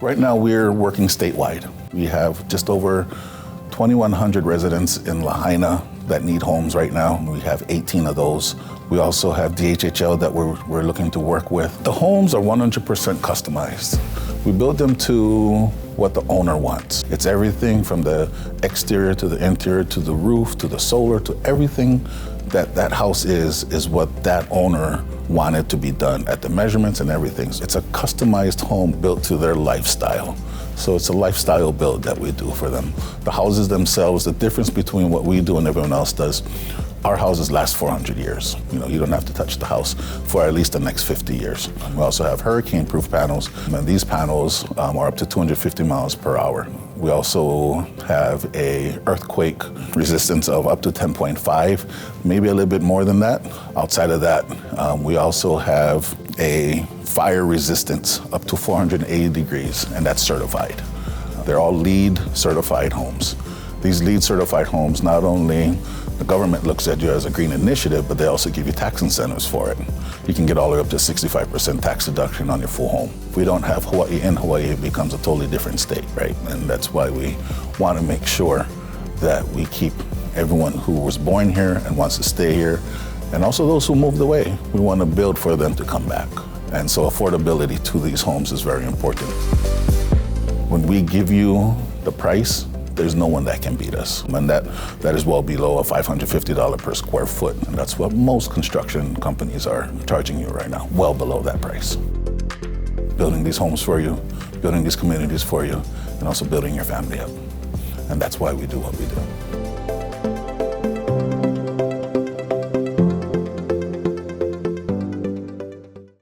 Right now we're working statewide. We have just over 2,100 residents in Lahaina that need homes right now. We have 18 of those. We also have DHHL that we're looking to work with. The homes are 100% customized. We build them to what the owner wants. It's everything from the exterior to the interior to the roof to the solar to everything that house is what that owner wanted to be done at the measurements and everything. It's a customized home built to their lifestyle. So it's a lifestyle build that we do for them. The houses themselves, the difference between what we do and everyone else does, our houses last 400 years. You don't have to touch the house for at least the next 50 years. We also have hurricane-proof panels, and these panels are up to 250 miles per hour. We also have a earthquake resistance of up to 10.5, maybe a little bit more than that. Outside of that, we also have a fire resistance up to 480 degrees, and that's certified. They're all LEED certified homes. These LEED certified homes, not only the government looks at you as a green initiative, but they also give you tax incentives for it. You can get all the way up to 65% tax deduction on your full home. If we don't have Hawaii in Hawaii, it becomes a totally different state, right? And that's why we want to make sure that we keep everyone who was born here and wants to stay here, and also those who moved away. We want to build for them to come back. And so affordability to these homes is very important. When we give you the price, there's no one that can beat us. And that is well below a $550 per square foot. And that's what most construction companies are charging you right now, well below that price. Building these homes for you, building these communities for you, and also building your family up. And that's why we do what we do.